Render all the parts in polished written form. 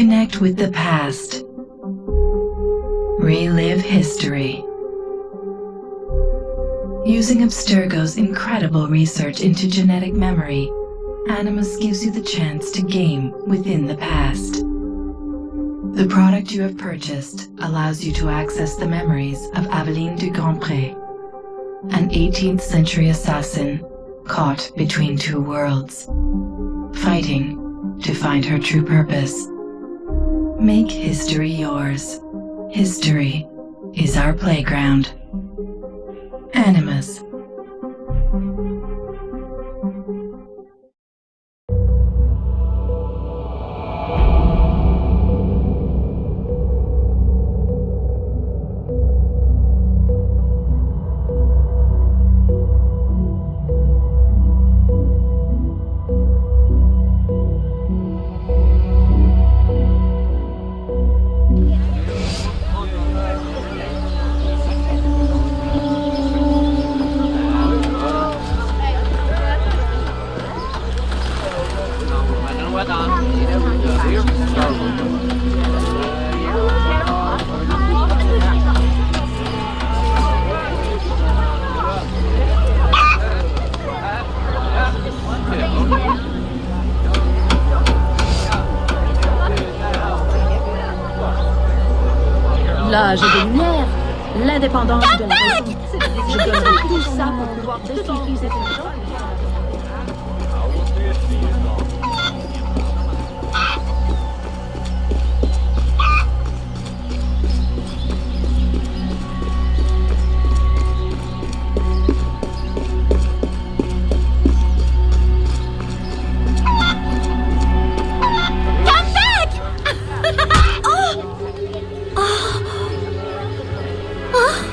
Connect with the past. Relive history. Using Abstergo's incredible research into genetic memory, Animus gives you the chance to game within the past. The product you have purchased allows you to access the memories of Aveline du Grandpré, an 18th century assassin caught between two worlds, fighting to find her true purpose. Make history yours. History is our playground. Animus. L'âge des Lumières, l'indépendance de la raison. Je donnerai tout ça pour pouvoir définir cette maison.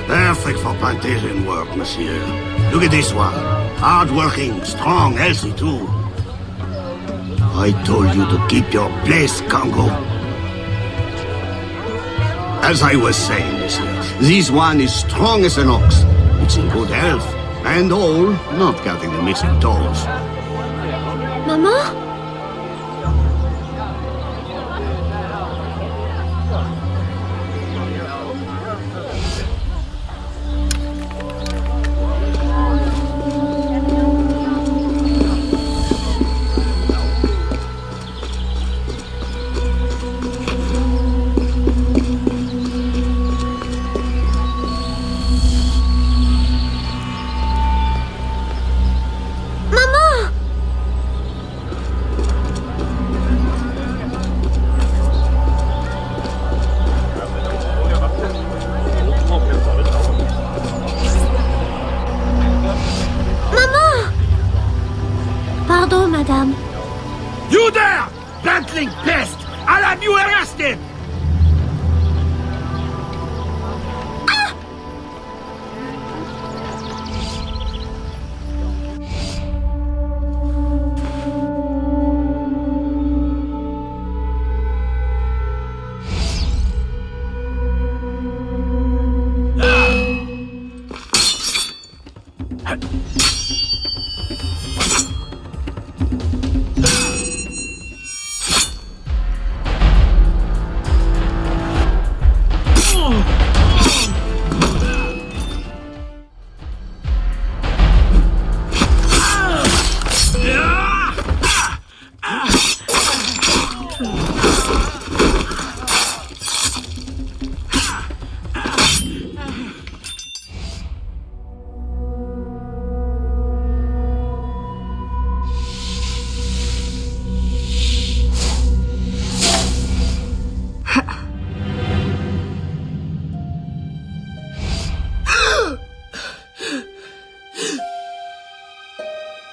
Perfect for plantation work, monsieur. Look at this one. Hard-working, strong, healthy too. I told you to keep your place, Congo. As I was saying, monsieur, this one is strong as an ox. It's in good health, and all, not counting the missing toes. Maman? Pardon, madame. You there! Bantling pest! I'll have you arrested!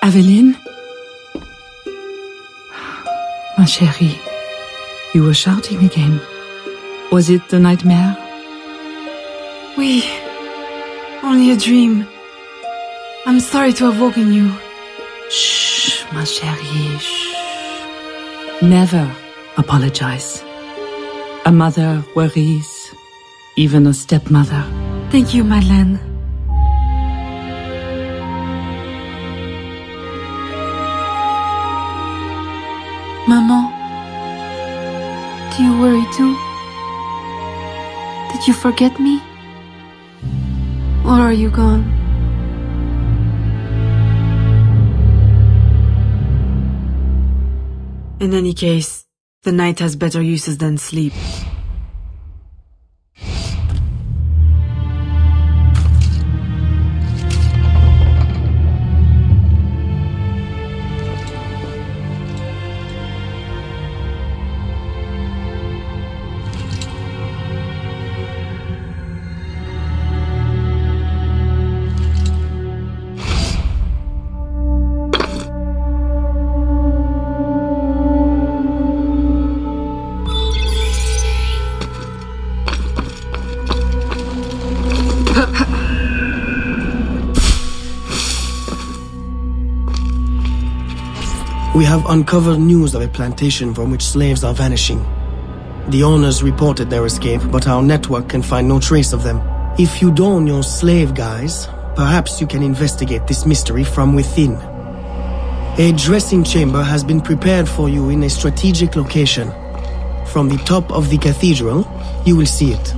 Aveline? Ma chérie, you were shouting again. Was it the nightmare? Oui, only a dream. I'm sorry to have woken you. Shh, ma chérie, shh. Never apologize. A mother worries, even a stepmother. Thank you, Madeleine. Maman, Do you worry too? Did you forget me? Or are you gone? In any case, the night has better uses than sleep. We have uncovered news of a plantation from which slaves are vanishing. The owners reported their escape, but our network can find no trace of them. If you don your slave guise, perhaps you can investigate this mystery from within. A dressing chamber has been prepared for you in a strategic location. From the top of the cathedral, you will see it.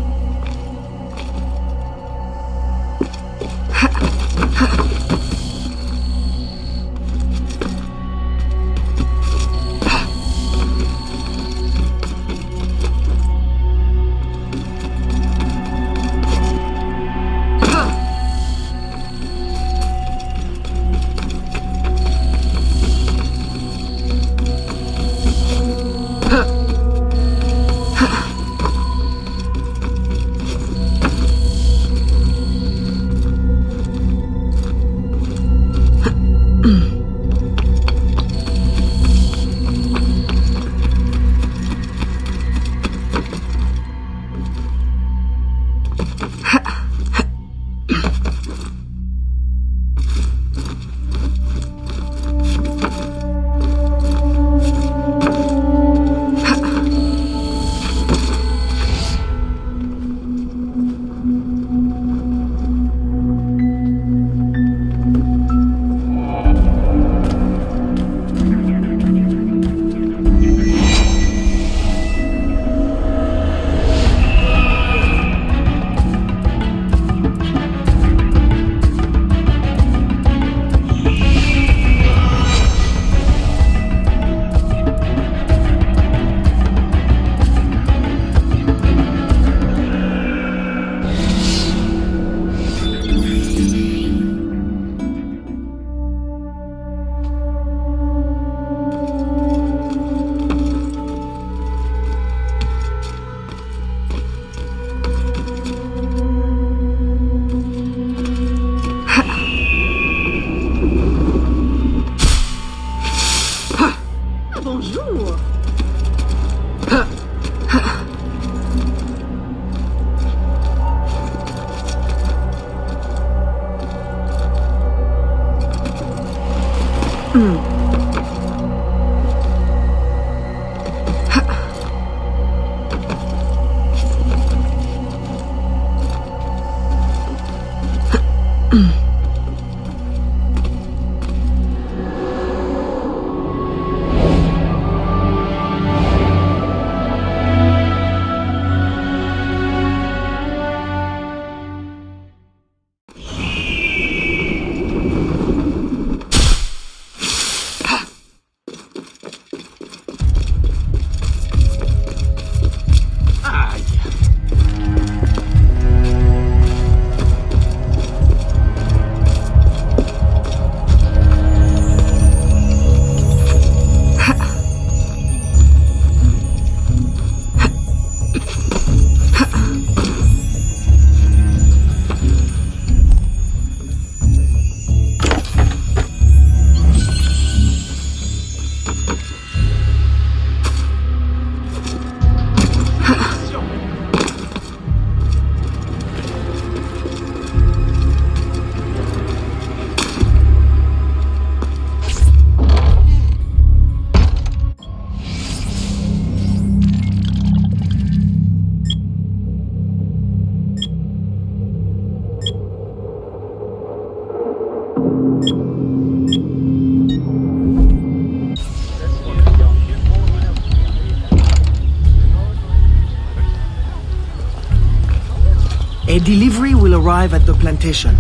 delivery will arrive at the plantation.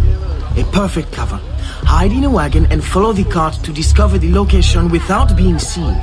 A perfect cover. Hide in a wagon and follow the cart to discover the location without being seen.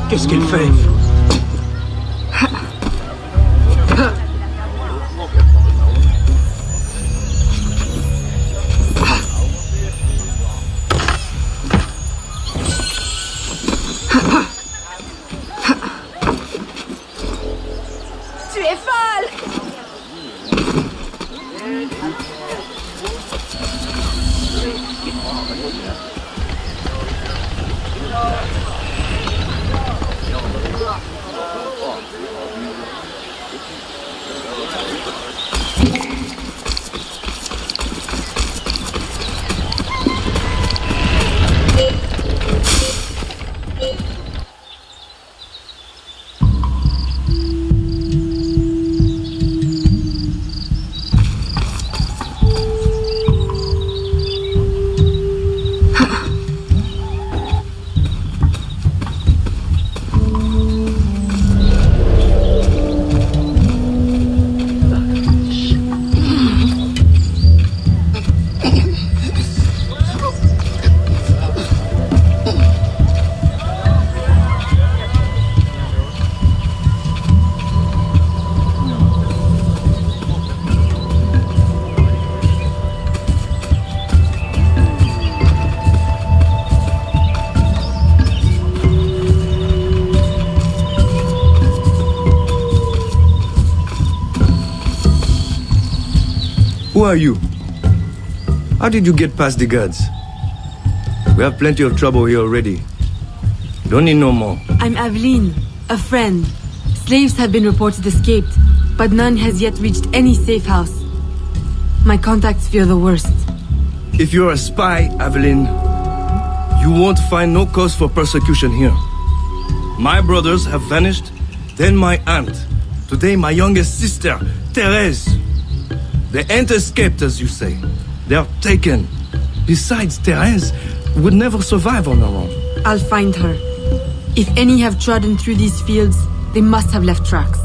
Qu'est-ce qu'elle fait? Tu es folle! Who are you? How did you get past the guards? We have plenty of trouble here already. Don't need no more. I'm Aveline, a friend. Slaves have been reported escaped, but none has yet reached any safe house. My contacts fear the worst. If you're a spy, Aveline, you won't find no cause for persecution here. My brothers have vanished, then my aunt. Today my youngest sister, Therese. They ain't escaped, as you say. They're taken. Besides, Therese would never survive on her own. I'll find her. If any have trodden through these fields, they must have left tracks.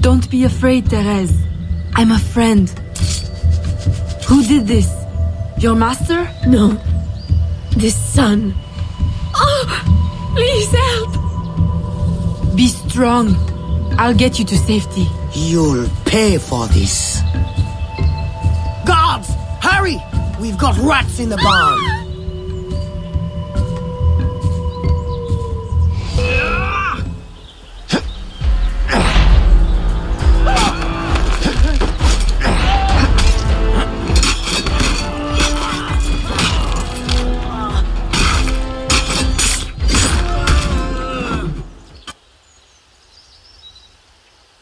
Don't be afraid, Therese. I'm a friend. Who did this? Your master? No. This son. Oh, please help. Be strong. I'll get you to safety. You'll pay for this. Guards! Hurry! We've got rats in the barn.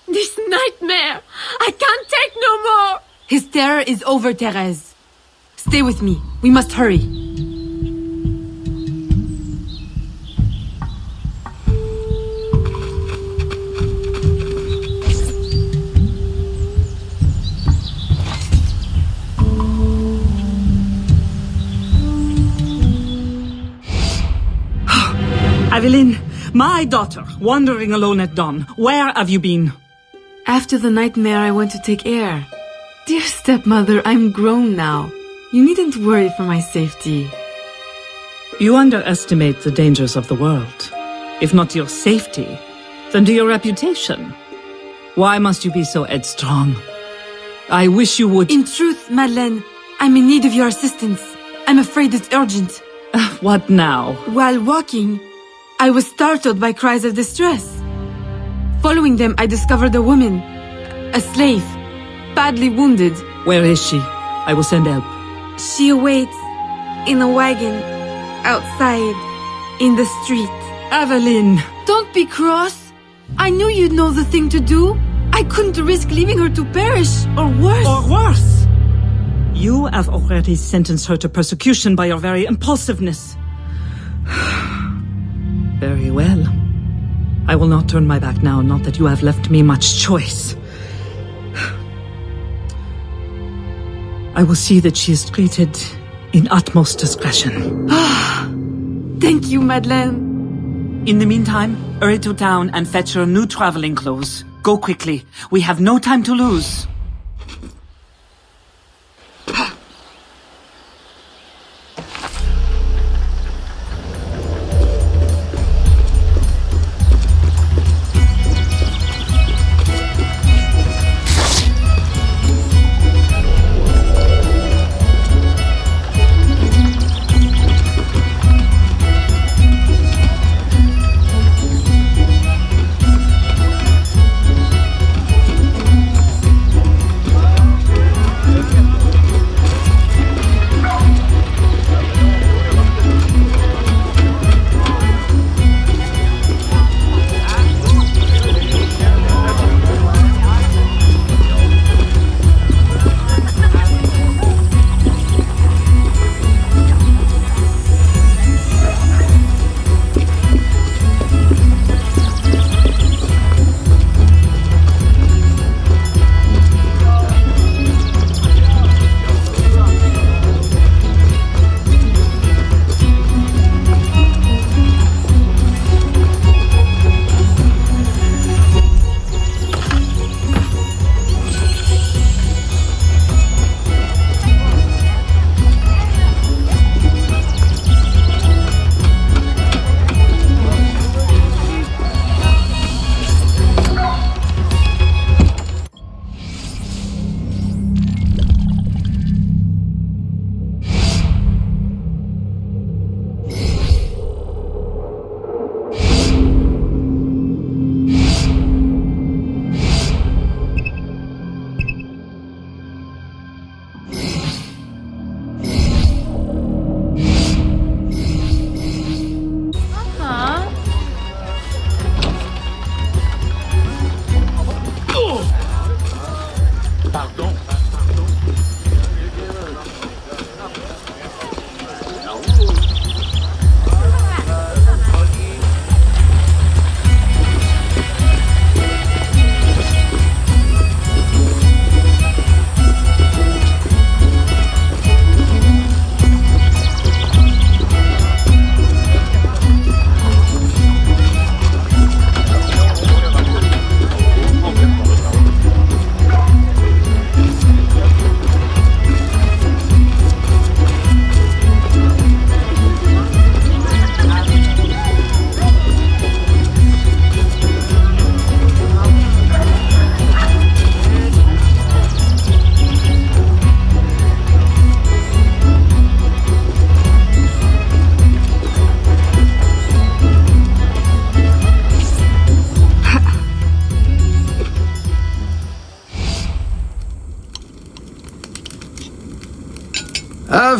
This nightmare! I can't take no more! His terror is over, Therese. Stay with me. We must hurry. Aveline, my daughter, wandering alone at dawn. Where have you been? After the nightmare, I went to take air. Dear stepmother, I'm grown now. You needn't worry for my safety. You underestimate the dangers of the world. If not to your safety, then to your reputation. Why must you be so headstrong? I wish you would— In truth, Madeleine, I'm in need of your assistance. I'm afraid it's urgent. What now? While walking, I was startled by cries of distress. Following them, I discovered a woman, a slave, badly wounded. Where is she? I will send help. She awaits in a wagon outside in the street. Aveline! Don't be cross. I knew you'd know the thing to do. I couldn't risk leaving her to perish, or worse. Or worse! You have already sentenced her to persecution by your very impulsiveness. Very well. I will not turn my back now, not that you have left me much choice. I will see that she is treated in utmost discretion. Thank you, Madeleine. In the meantime, hurry to town and fetch her new traveling clothes. Go quickly. We have no time to lose.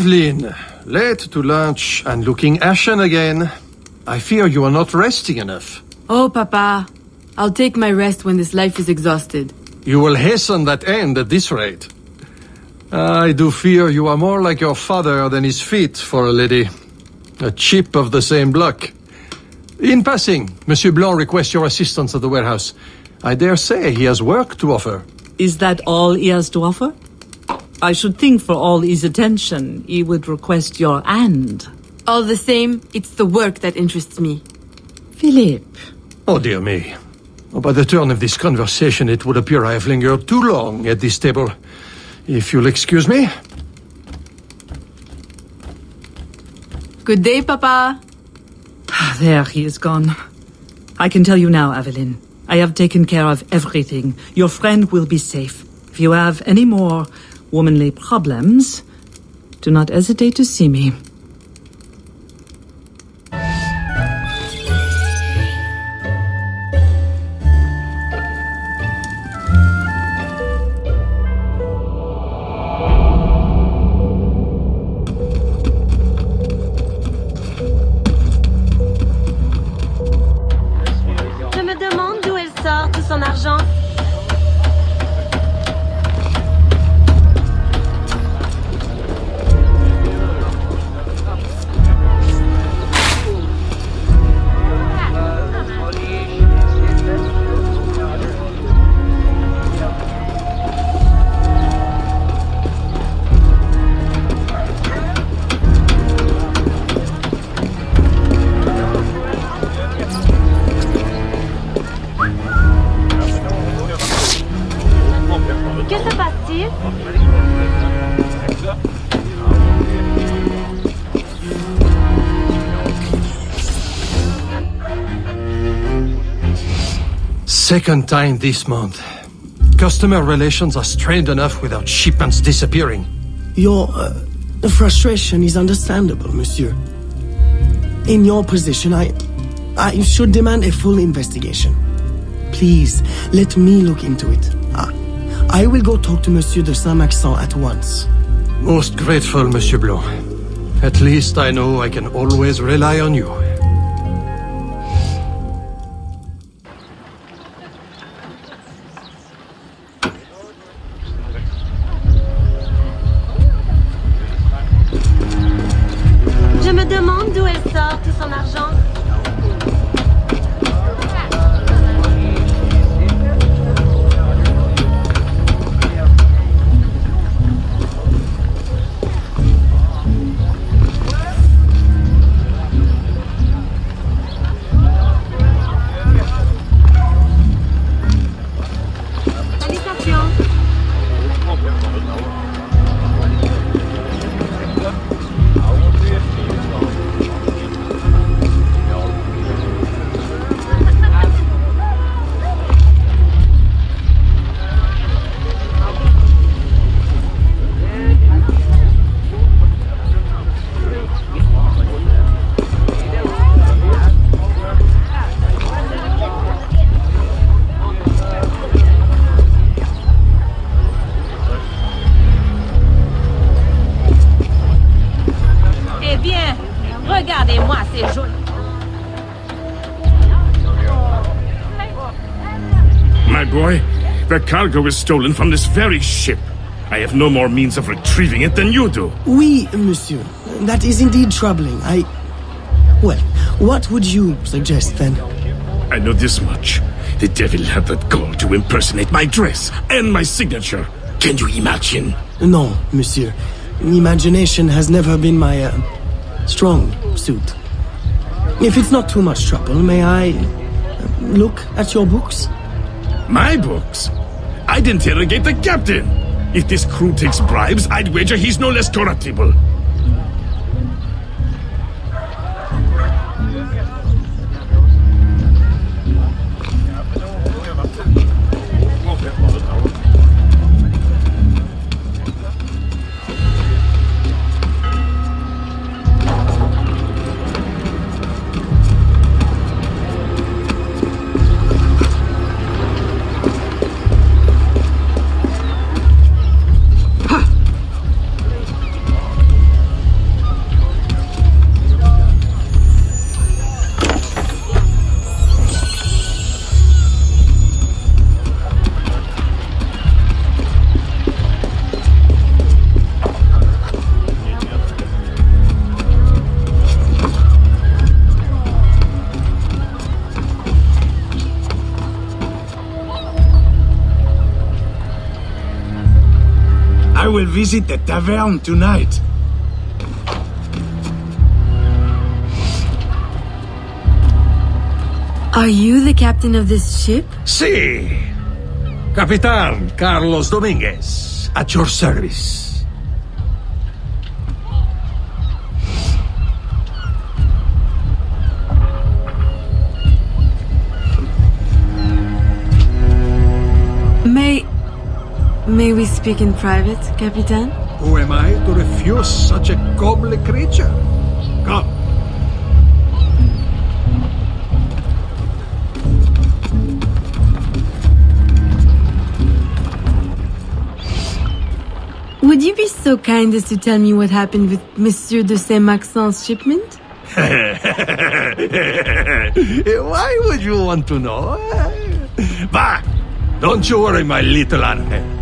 Aveline, late to lunch and looking ashen again. I fear you are not resting enough. Oh, Papa. I'll take my rest when this life is exhausted. You will hasten that end at this rate. I do fear you are more like your father than his feet for a lady. A chip of the same block. In passing, Monsieur Blanc requests your assistance at the warehouse. I dare say he has work to offer. Is that all he has to offer? I should think for all his attention, he would request your hand. All the same, it's the work that interests me. Philippe. Oh, dear me. Oh, by the turn of this conversation, it would appear I have lingered too long at this table. If you'll excuse me. Good day, Papa. There, he is gone. I can tell you now, Aveline. I have taken care of everything. Your friend will be safe. If you have any more womanly problems, do not hesitate to see me. Son argent. Que se passe-t-il? Second time this month. Customer relations are strained enough without shipments disappearing. Your frustration is understandable, monsieur. In your position, I should demand a full investigation. Please, let me look into it. I will go talk to Monsieur de Saint-Maxent at once. Most grateful, Monsieur Blanc. At least I know I can always rely on you. Je me demande d'où elle sort tout son argent. Regardez-moi ces jolies. My boy, the cargo is stolen from this very ship. I have no more means of retrieving it than you do. Oui, monsieur. That is indeed troubling. Well, what would you suggest then? I know this much. The devil had the gall to impersonate my dress and my signature. Can you imagine? No, monsieur. Imagination has never been my, strong suit. If it's not too much trouble, may I look at your books? My books? I'd interrogate the captain. If this crew takes bribes, I'd wager he's no less corruptible. will visit the tavern tonight. Are you the captain of this ship? Si. Capitan Carlos Dominguez, at your service. May we speak in private, Capitan? Who am I to refuse such a comely creature? Come. Would you be so kind as to tell me what happened with Monsieur de Saint-Maxent's shipment? Why would you want to know? Bah! Don't you worry, my little animal.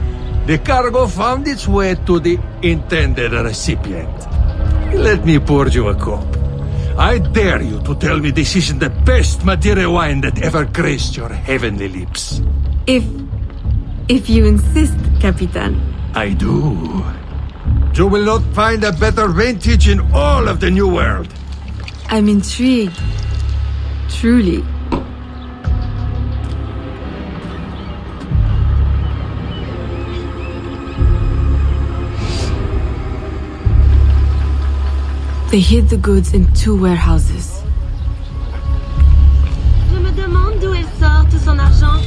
The cargo found its way to the intended recipient. Let me pour you a cup. I dare you to tell me this isn't the best Madeira wine that ever graced your heavenly lips. If you insist, Capitan. I do. You will not find a better vintage in all of the New World. I'm intrigued. Truly. They hid the goods in 2 warehouses. Je me demande d'où elle sort tout son argent.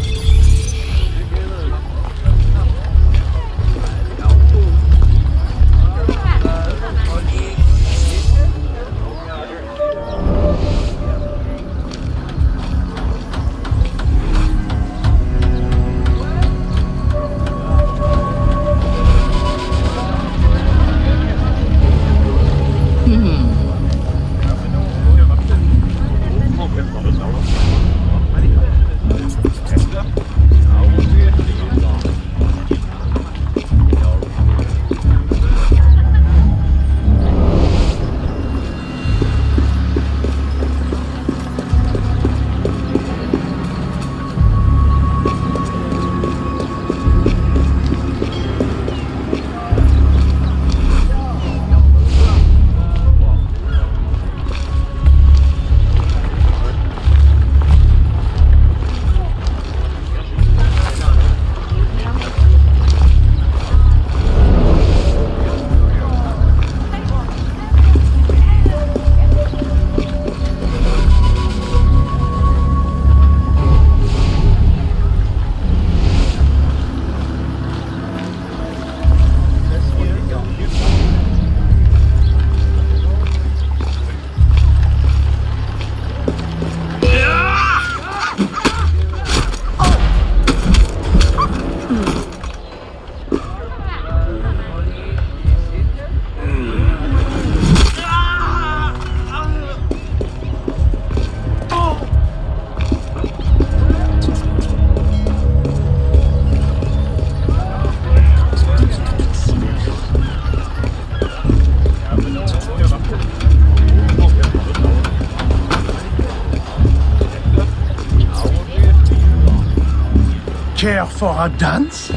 Care for a dance?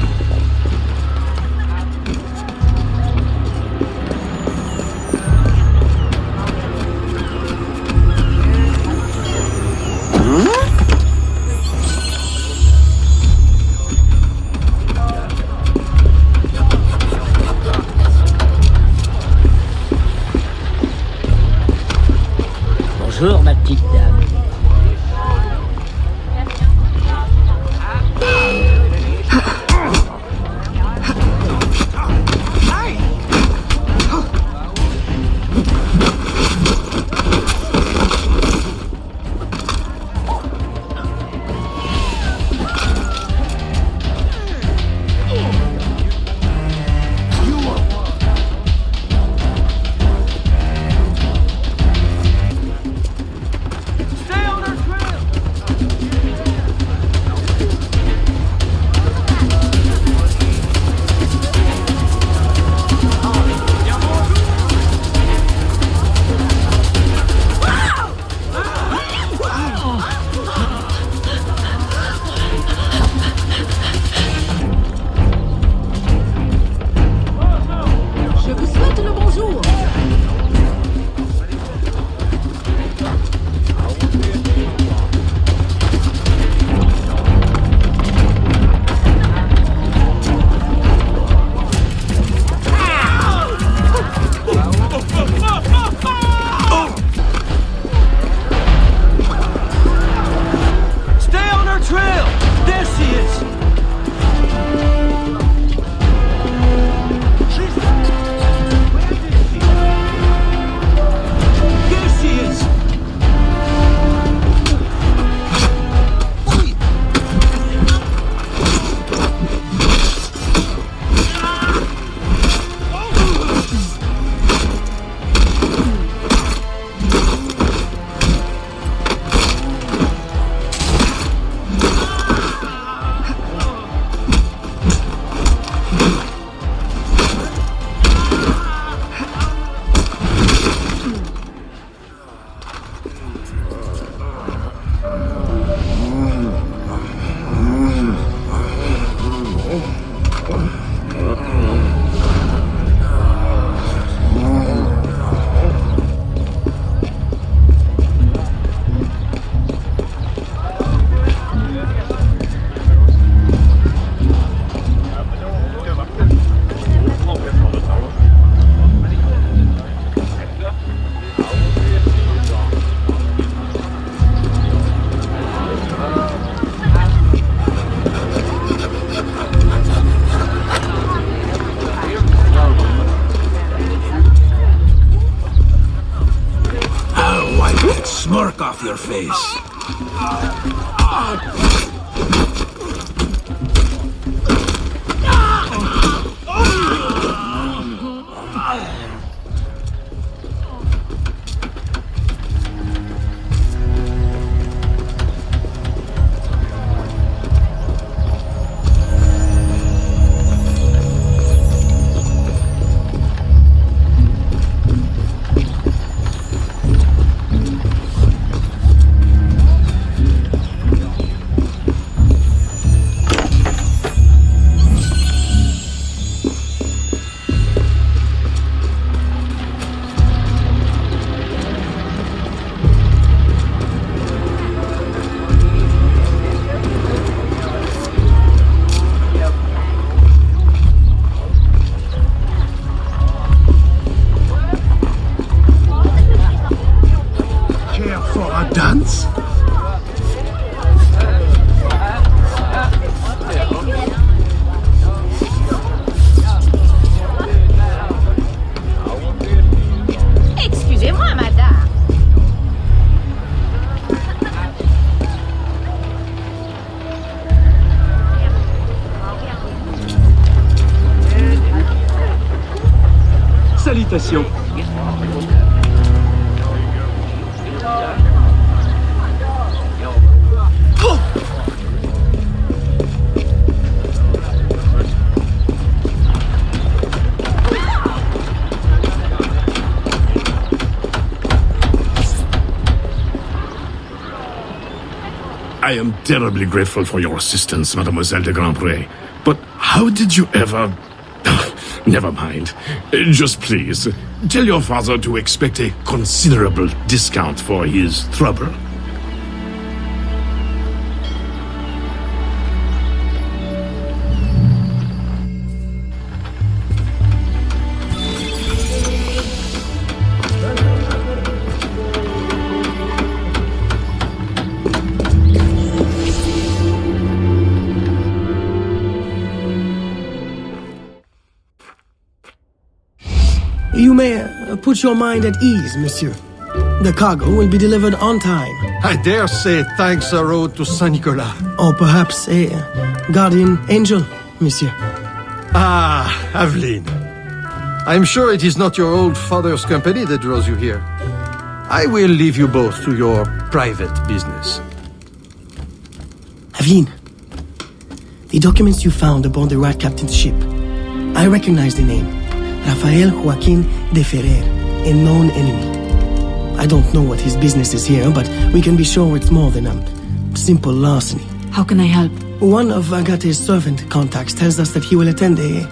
Bonjour, ma petite dame. face. Dance? Excusez-moi, madame. Salutations. I am terribly grateful for your assistance, Mademoiselle de Grandpré. But how did you ever... Never mind. Just please, tell your father to expect a considerable discount for his trouble. You may put your mind at ease, monsieur. The cargo will be delivered on time. I dare say thanks are owed to Saint Nicolas. Or perhaps a guardian angel, monsieur. Ah, Aveline. I'm sure it is not your old father's company that draws you here. I will leave you both to your private business. Aveline, the documents you found aboard the Rat Captain's ship. I recognize the name. Rafael Joaquin de Ferrer, a known enemy. I don't know what his business is here, but we can be sure it's more than a simple larceny. How can I help? One of Agate's servant contacts tells us that he will attend a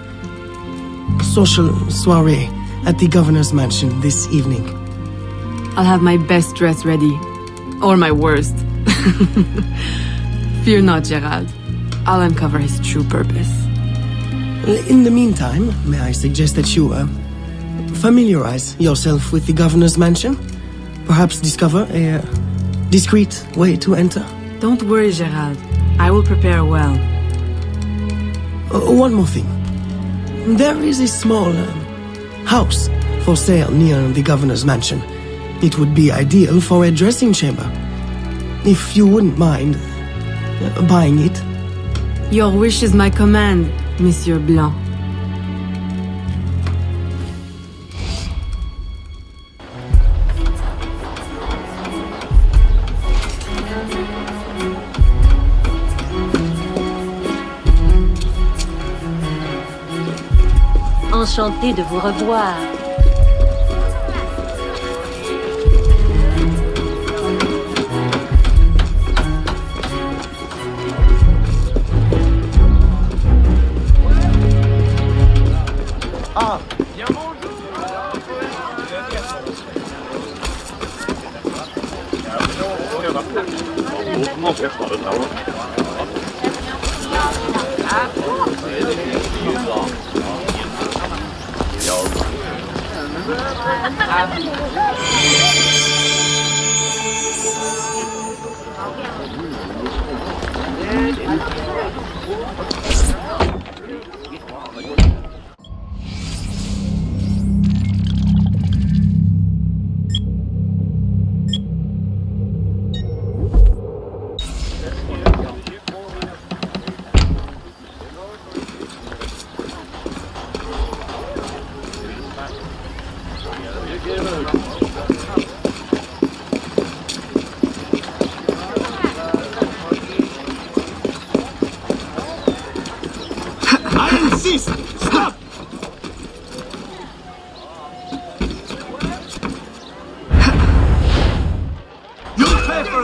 social soiree at the governor's mansion this evening. I'll have my best dress ready. Or my worst. Fear not, Gerald. I'll uncover his true purpose. In the meantime, may I suggest that you, familiarize yourself with the governor's mansion? Perhaps discover a discreet way to enter? Don't worry, Gerald. I will prepare well. One more thing. There is a small house for sale near the governor's mansion. It would be ideal for a dressing chamber. If you wouldn't mind buying it. Your wish is my command, Monsieur Blanc. Enchantée de vous revoir. Desist! Stop! You'll pay for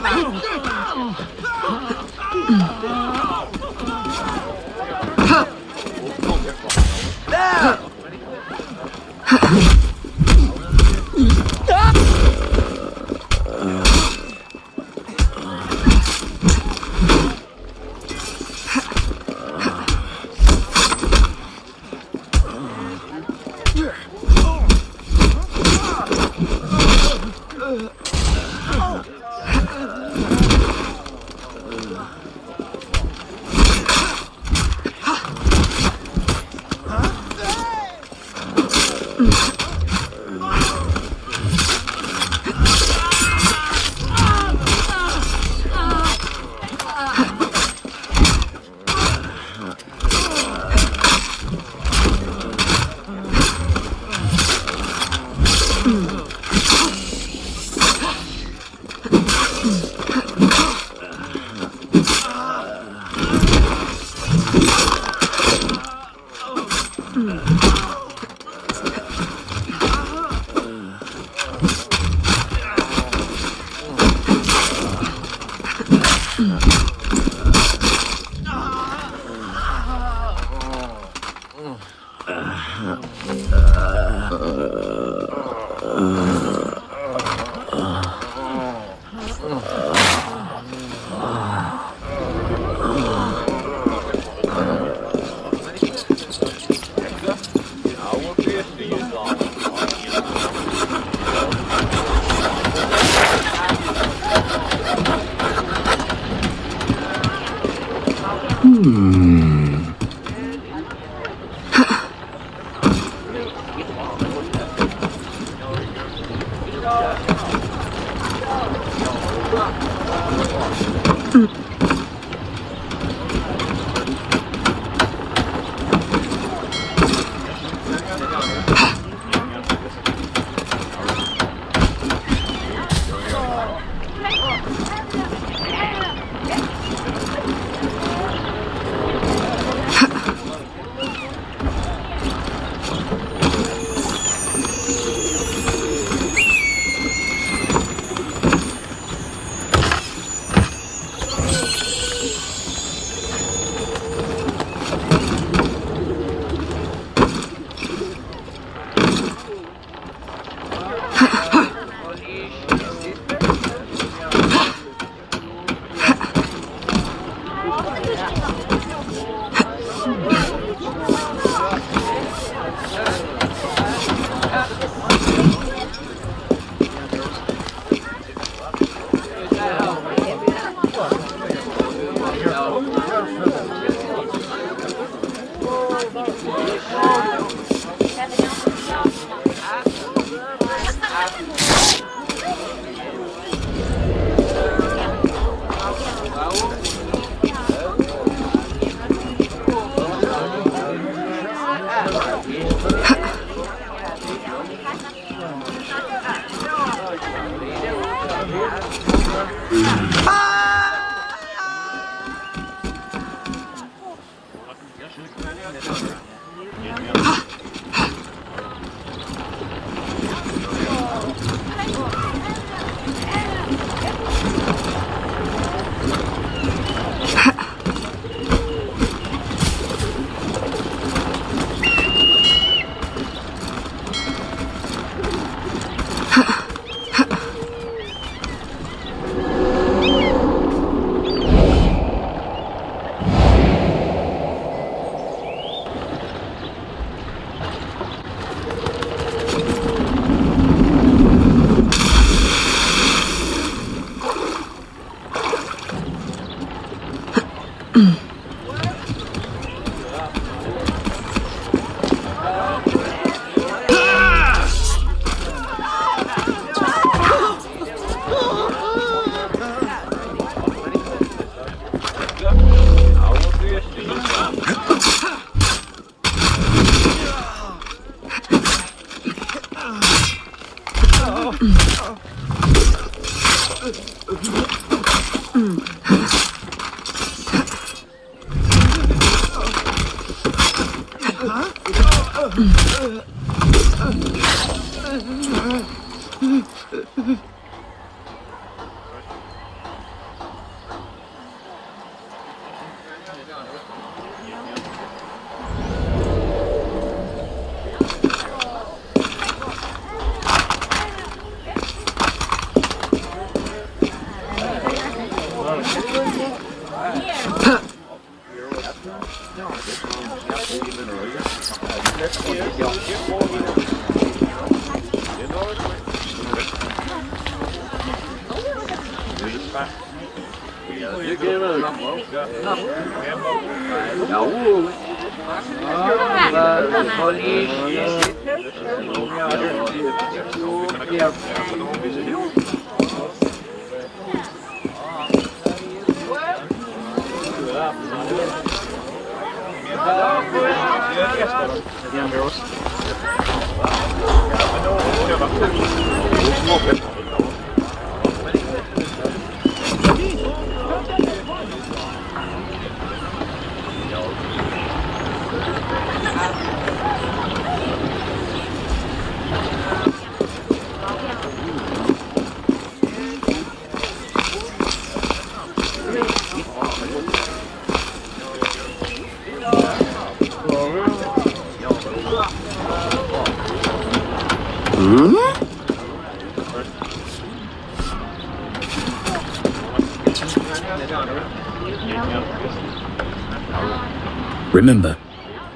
Remember,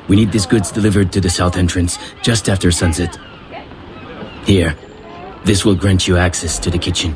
we need these goods delivered to the south entrance just after sunset. Here, this will grant you access to the kitchen.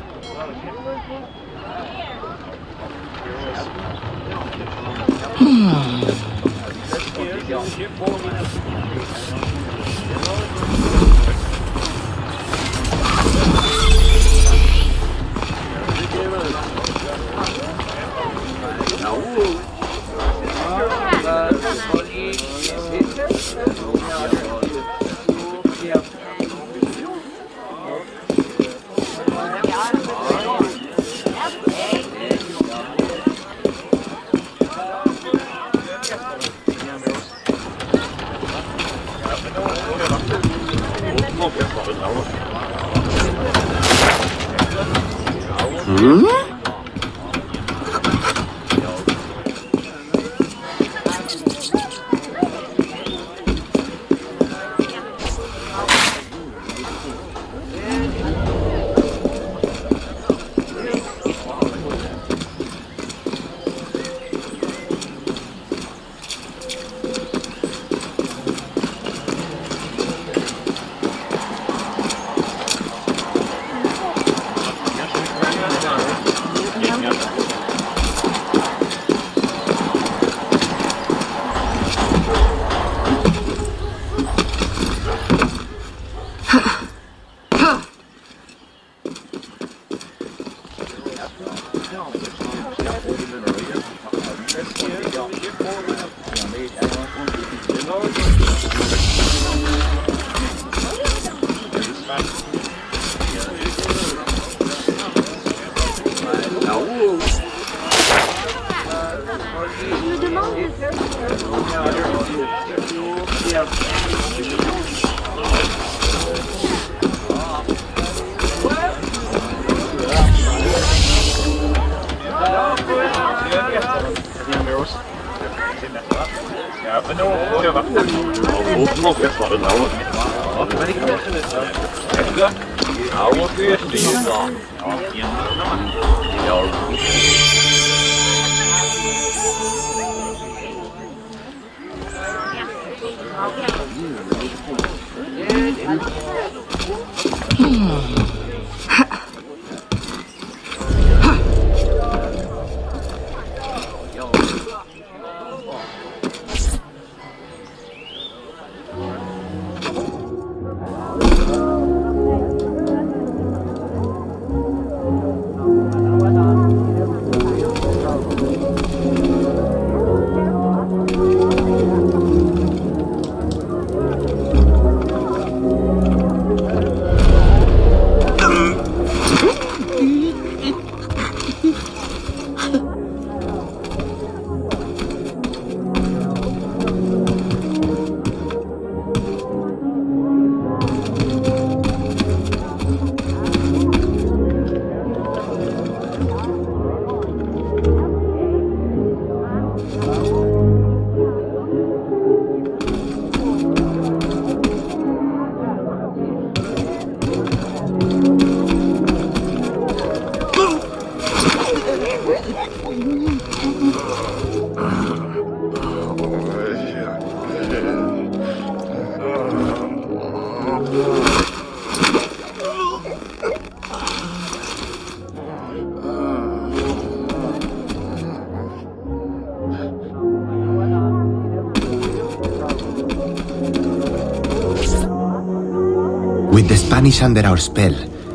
With the Spanish under our spell,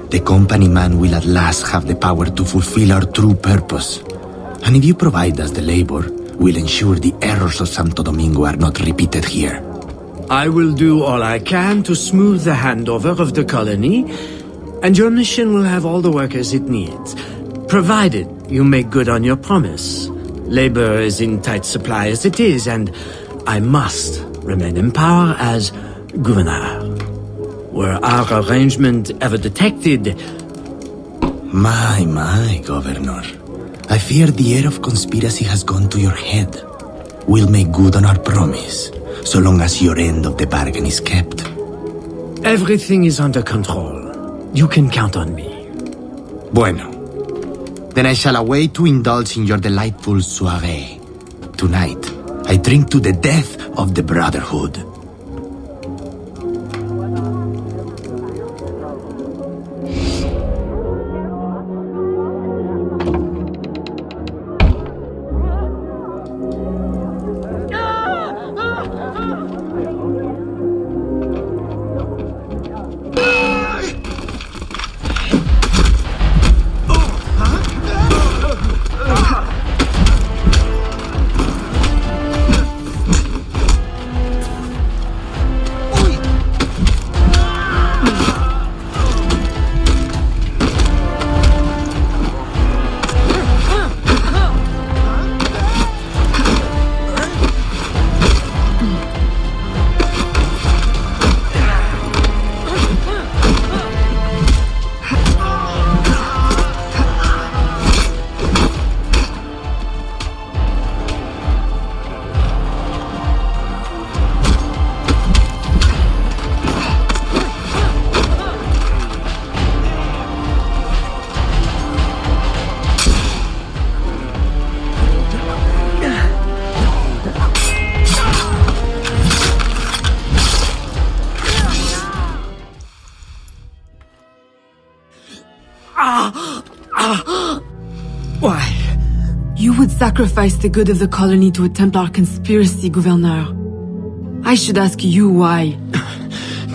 the company man will at last have the power to fulfill our true purpose. And if you provide us the labor, we'll ensure the errors of Santo Domingo are not repeated here. I will do all I can to smooth the handover of the colony, and your mission will have all the workers it needs, provided you make good on your promise. Labor is in tight supply as it is, and I must remain in power as governor. Were our arrangement ever detected... My, Governor. I fear the air of conspiracy has gone to your head. We'll make good on our promise, so long as your end of the bargain is kept. Everything is under control. You can count on me. Bueno. Then I shall await to indulge in your delightful soiree. Tonight, I drink to the death of the Brotherhood. Why? You would sacrifice the good of the colony to a Templar conspiracy, Gouverneur. I should ask you why.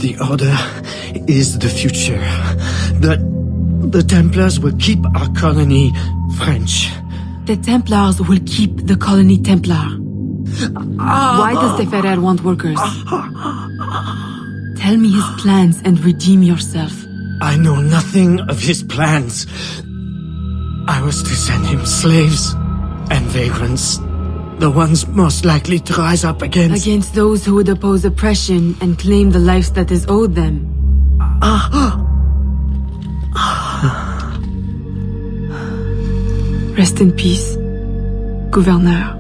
The Order is the future. The Templars will keep our colony French. The Templars will keep the colony Templar. Why does the Ferrer want workers? Tell me his plans and redeem yourself. I know nothing of his plans. I was to send him slaves and vagrants. The ones most likely to rise up against... Against those who would oppose oppression and claim the life that is owed them. Rest in peace, Gouverneur.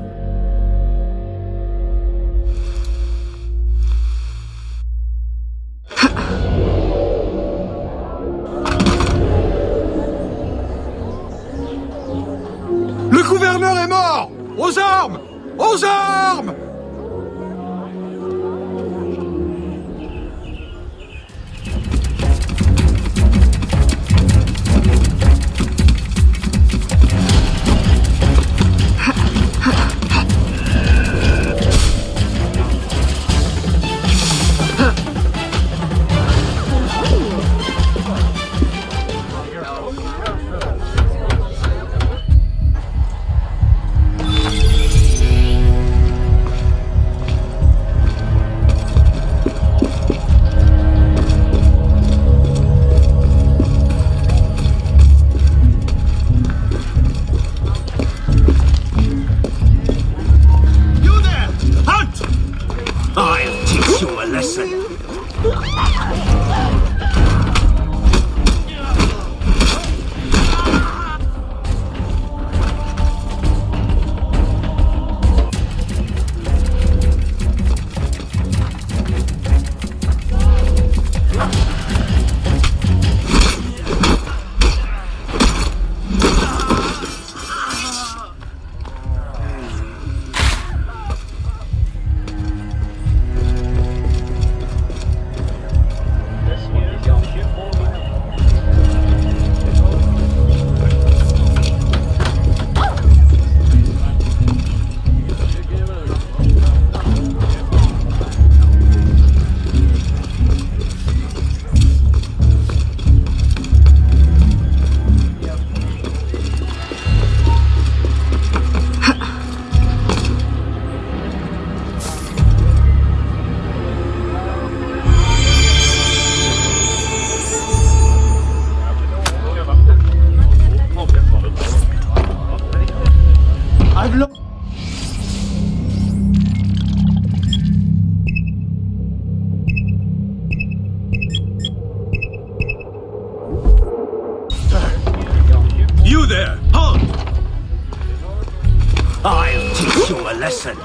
Le gouverneur est mort! Aux armes! Aux armes! I'll teach you a lesson. lesson.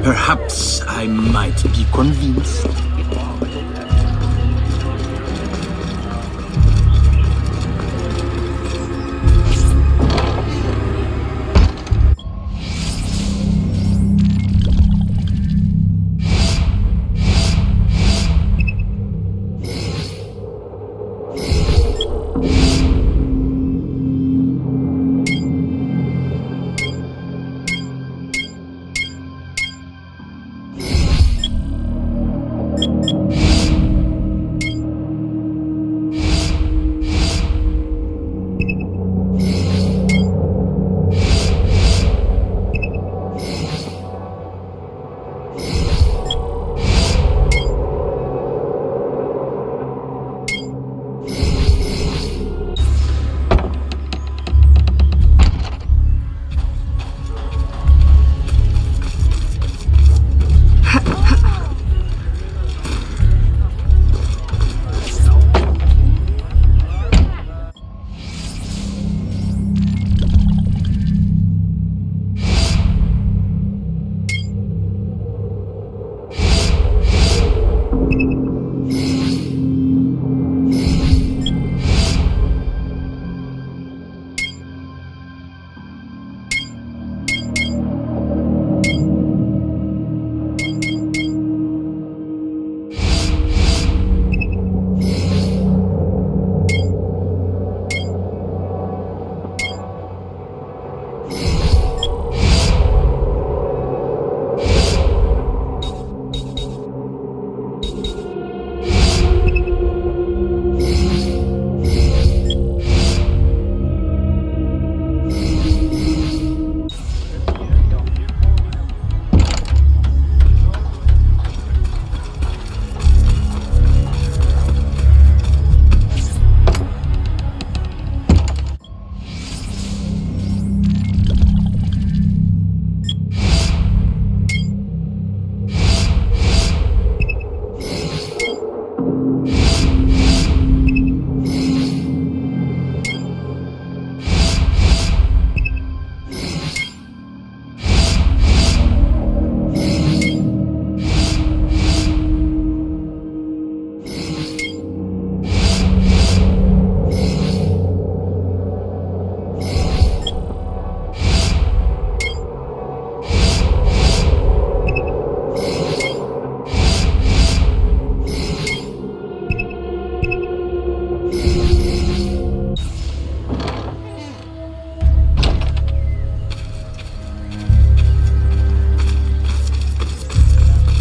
Perhaps I might be convinced.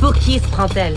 Pour qui se prend-elle?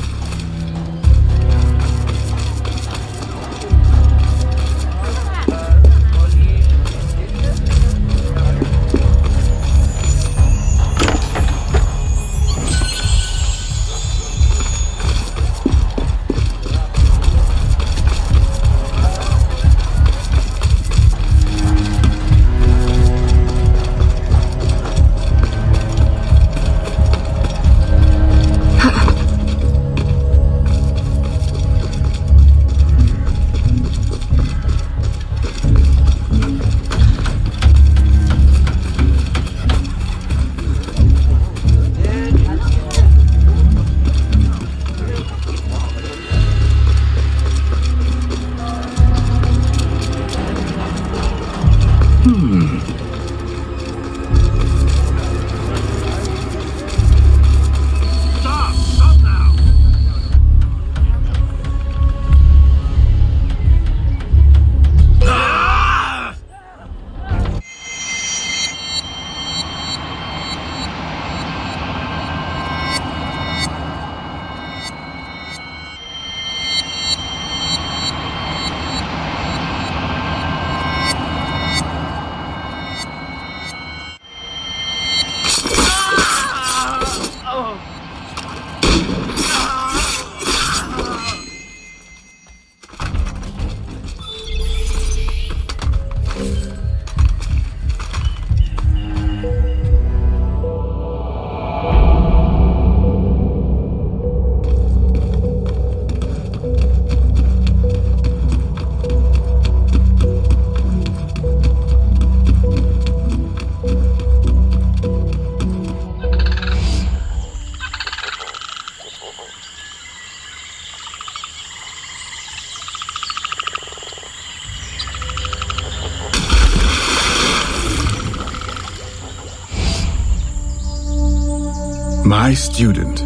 My student.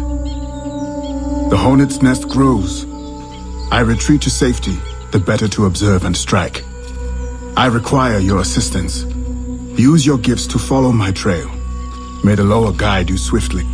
The hornet's nest grows. I retreat to safety, the better to observe and strike. I require your assistance. Use your gifts to follow my trail. May the Loa guide you swiftly.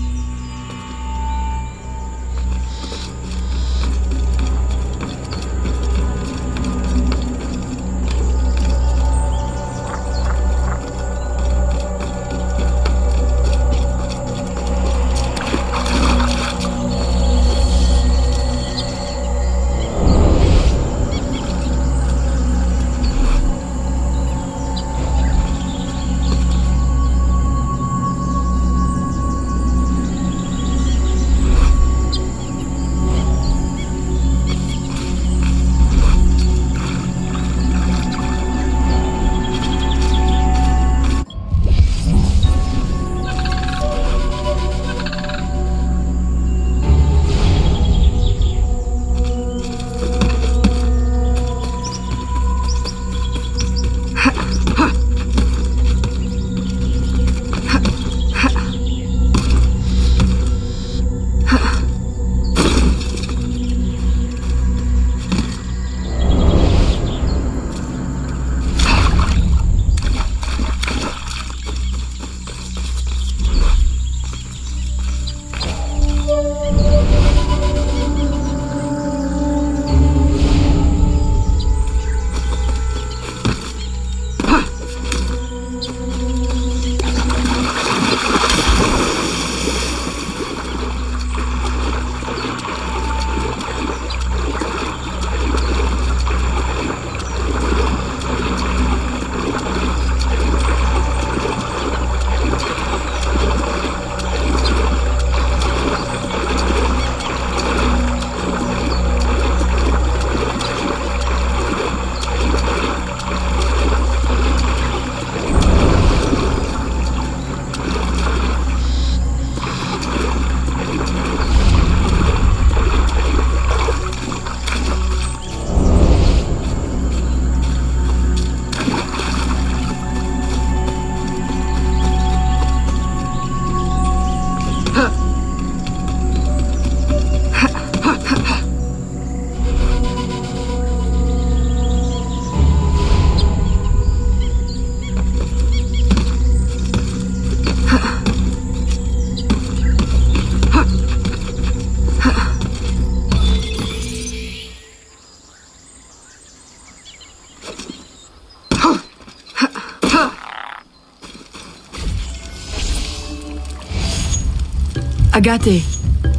Agate,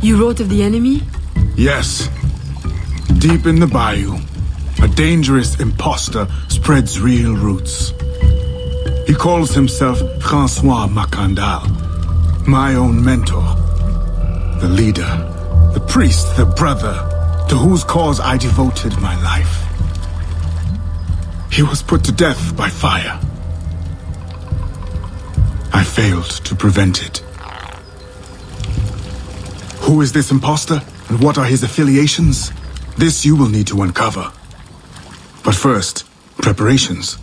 you wrote of the enemy? Yes. Deep in the bayou, a dangerous imposter spreads real roots. He calls himself Francois Macandal, my own mentor. The leader, the priest, the brother, to whose cause I devoted my life. He was put to death by fire. I failed to prevent it. Who is this imposter, and what are his affiliations? This you will need to uncover. But first, preparations.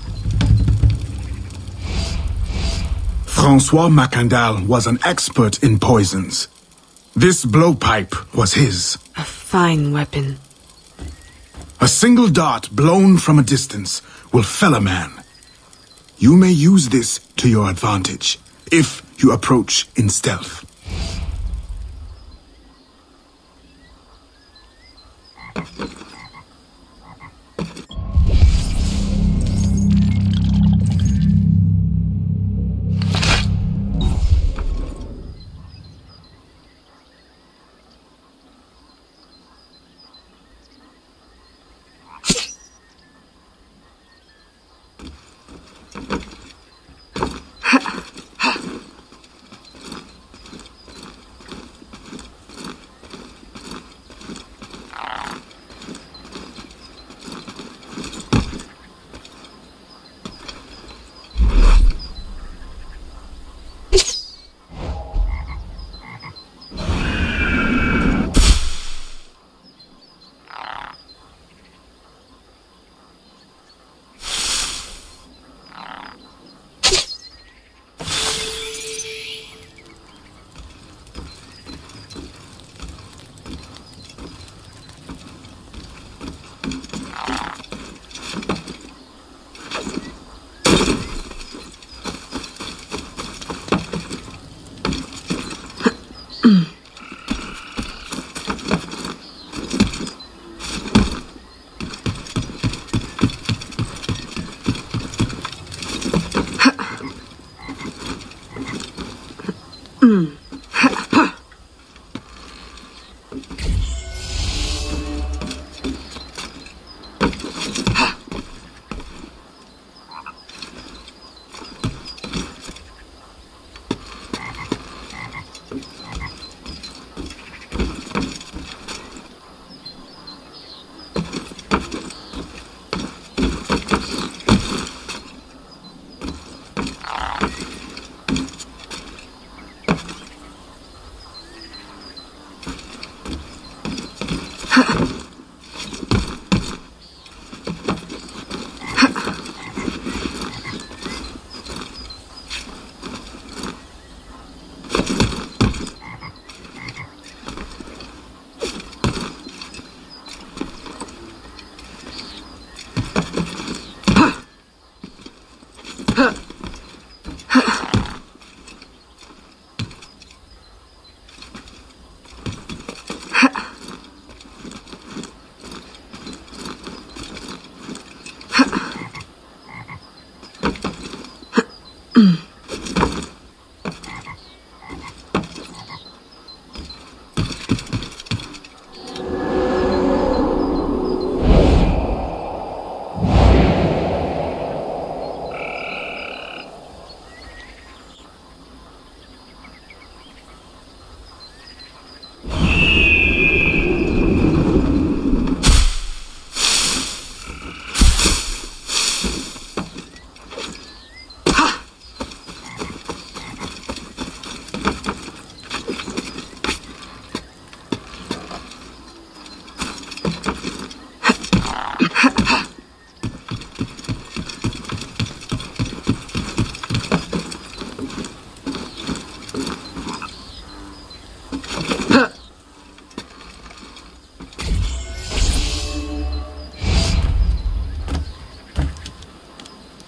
Francois Macandal was an expert in poisons. This blowpipe was his. A fine weapon. A single dart blown from a distance will fell a man. You may use this to your advantage, if you approach in stealth.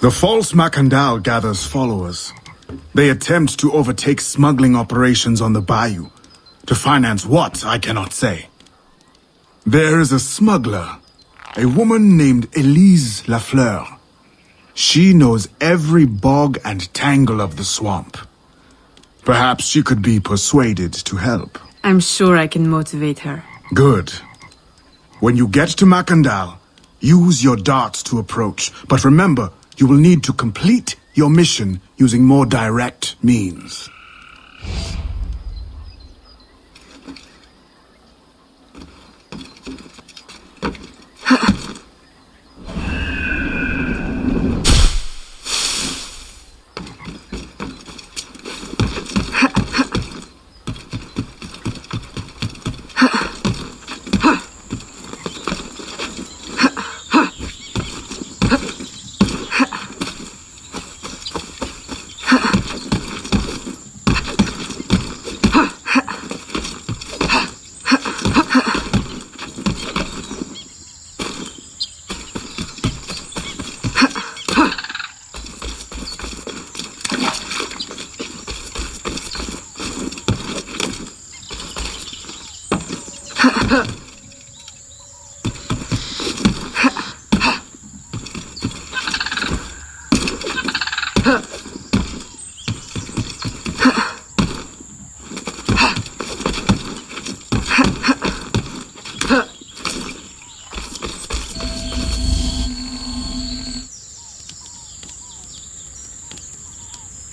The false Macandal gathers followers. They attempt to overtake smuggling operations on the bayou. To finance what, I cannot say. There is a smuggler, a woman named Elise Lafleur. She knows every bog and tangle of the swamp. Perhaps she could be persuaded to help. I'm sure I can motivate her. Good. When you get to Macandal, use your darts to approach. But remember, you will need to complete your mission using more direct means.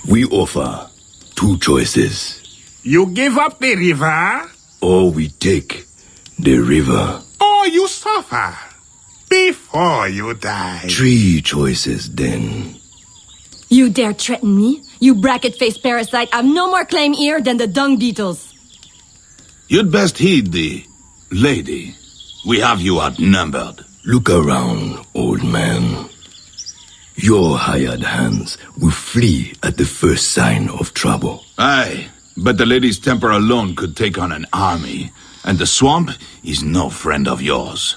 We offer two choices. You give up the river? Or we take the river. Or you suffer before you die? Three choices, then. You dare threaten me? You bracket-faced parasite! I've no more claim here than the dung beetles! You'd best heed the lady. We have you outnumbered. Look around, old man. Your hired hands will flee at the first sign of trouble. Aye, but the lady's temper alone could take on an army, and the swamp is no friend of yours.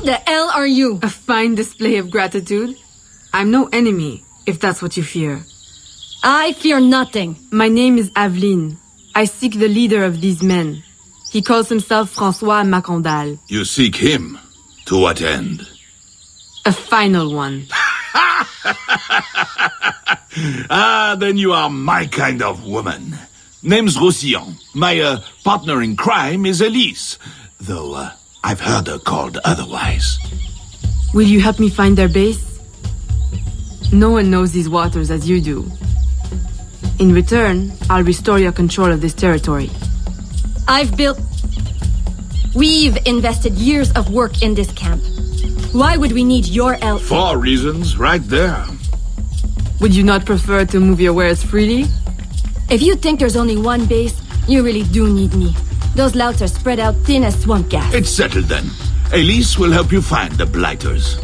the hell are you? A fine display of gratitude. I'm no enemy, if that's what you fear. I fear nothing. My name is Aveline. I seek the leader of these men. He calls himself François Macandal. You seek him? To what end? A final one. Then you are my kind of woman. Name's Roussillon. My partner in crime is Elise. Though I've heard her called otherwise. Will you help me find their base? No one knows these waters as you do. In return, I'll restore your control of this territory. We've invested years of work in this camp. Why would we need your help? 4 reasons, right there. Would you not prefer to move your wares freely? If you think there's only one base, you really do need me. Those louts are spread out thin as swamp gas. It's settled then. Elise will help you find the blighters.